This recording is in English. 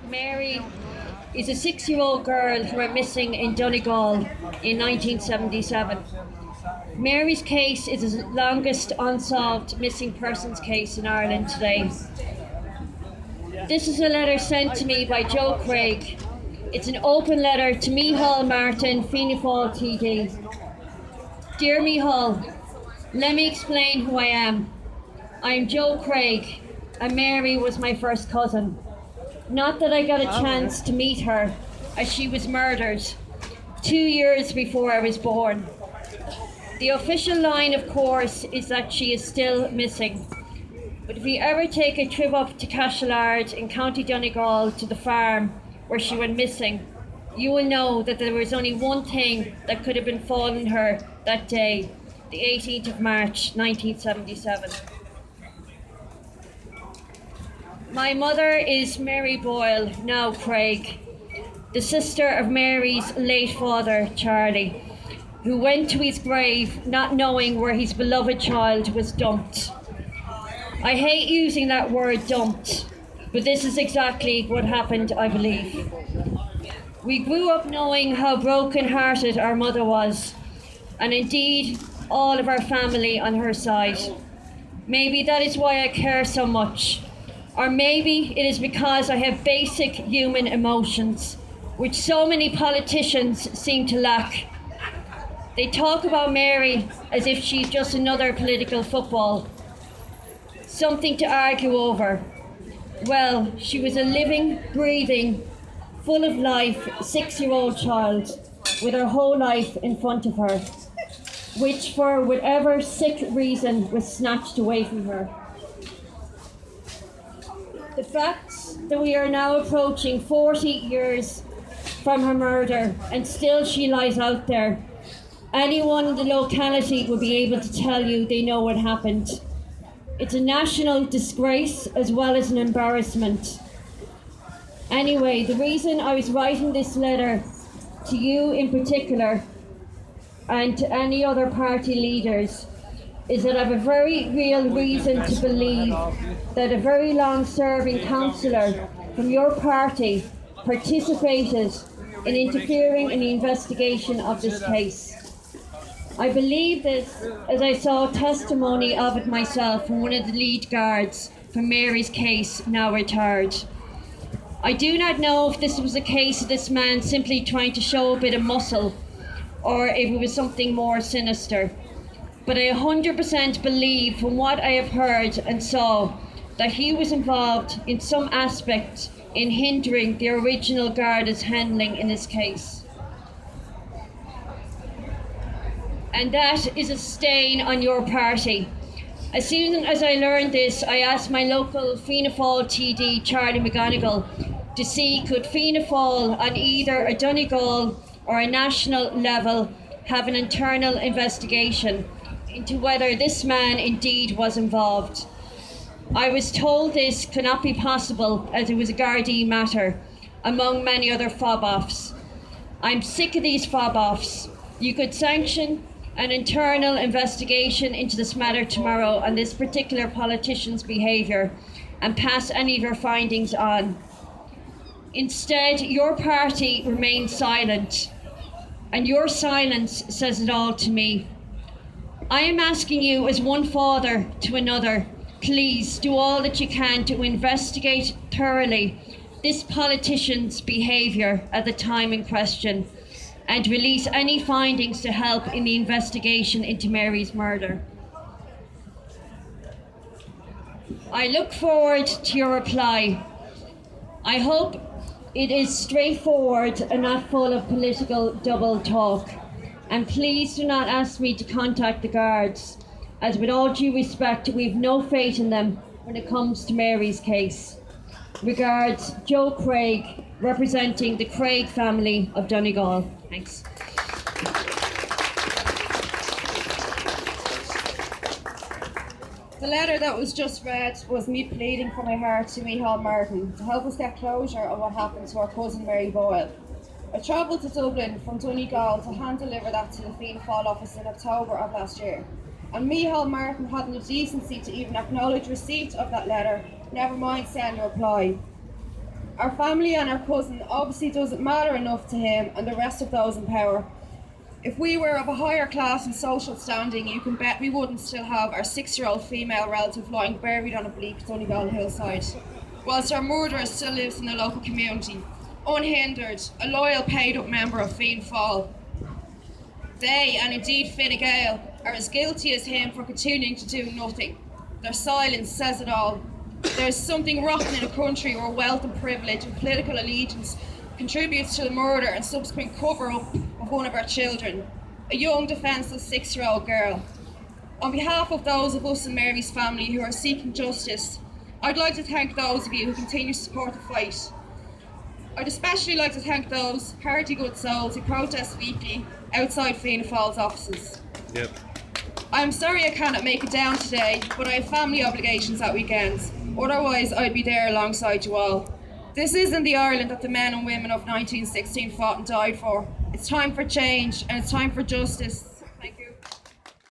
Mary is a 6-year-old girl who went missing in Donegal in 1977. Mary's case is the longest unsolved missing persons case in Ireland today. This is a letter sent to me by Joe Craig. It's an open letter to Micheál Martin, Fianna Fail TD. Dear Micheál, let me explain who I am. I am Joe Craig, and Mary was my first cousin. Not that I got a chance to meet her, as she was murdered 2 years before I was born. The official line, of course, is that she is still missing. But if you ever take a trip up to Cashellard in County Donegal to the farm where she went missing, you will know that there was only one thing that could have befallen her that day, the 18th of March 1977. My mother is Mary Boyle, now Craig, the sister of Mary's late father, Charlie, who went to his grave not knowing where his beloved child was dumped. I hate using that word dumped, but this is exactly what happened, I believe. We grew up knowing how broken-hearted our mother was, and indeed all of our family on her side. Maybe that is why I care so much. Or maybe it is because I have basic human emotions, which so many politicians seem to lack. They talk about Mary as if she's just another political football, something to argue over. Well, she was a living, breathing, full of life 6-year-old child with her whole life in front of her, which for whatever sick reason was snatched away from her. The fact that we are now approaching 40 years from her murder and still she lies out there, anyone in the locality will be able to tell you they know what happened. It's a national disgrace as well as an embarrassment. Anyway, the reason I was writing this letter to you in particular and to any other party leaders is that I have a very real reason to believe that a very long-serving councillor from your party participated in interfering in the investigation of this case. I believe this as I saw testimony of it myself from one of the lead guards from Mary's case, now retired. I do not know if this was a case of this man simply trying to show a bit of muscle or if it was something more sinister. But I 100% believe from what I have heard and saw that he was involved in some aspect in hindering the original Garda's handling in this case. And that is a stain on your party. As soon as I learned this, I asked my local Fianna Fail TD, Charlie McGonigal, to see could Fianna Fail on either a Donegal or a national level have an internal investigation into whether this man indeed was involved. I was told this could not be possible as it was a Gardaí matter, among many other fob-offs. I'm sick of these fob-offs. You could sanction an internal investigation into this matter tomorrow on this particular politician's behaviour and pass any of your findings on. Instead, your party remains silent, and your silence says it all to me. I am asking you as one father to another, please do all that you can to investigate thoroughly this politician's behaviour at the time in question and release any findings to help in the investigation into Mary's murder. I look forward to your reply. I hope it is straightforward and not full of political double talk. And please do not ask me to contact the guards, as with all due respect, we have no faith in them when it comes to Mary's case. Regards, Joe Craig, representing the Craig family of Donegal. Thanks. The letter that was just read was me pleading from my heart to Micheál Martin to help us get closure on what happened to our cousin Mary Boyle. I travelled to Dublin from Donegal to hand deliver that to the Fianna Fail office in October of last year. And Micheál Martin hadn't the decency to even acknowledge receipt of that letter, never mind send a reply. Our family and our cousin obviously doesn't matter enough to him and the rest of those in power. If we were of a higher class and social standing, you can bet we wouldn't still have our 6-year-old female relative lying buried on a bleak Donegal hillside, whilst our murderer still lives in the local community, unhindered, a loyal paid-up member of Fianna Fail. They, and indeed Fine Gael, are as guilty as him for continuing to do nothing. Their silence says it all. There is something rotten in a country where wealth and privilege and political allegiance contributes to the murder and subsequent cover-up of one of our children, a young defenceless 6-year-old girl. On behalf of those of us in Mary's family who are seeking justice, I'd like to thank those of you who continue to support the fight. I'd especially like to thank those hearty good souls who protest weekly outside Fianna Fail's offices. Yep. I'm sorry I cannot make it down today, but I have family obligations at weekends. Otherwise, I'd be there alongside you all. This isn't the Ireland that the men and women of 1916 fought and died for. It's time for change, and it's time for justice.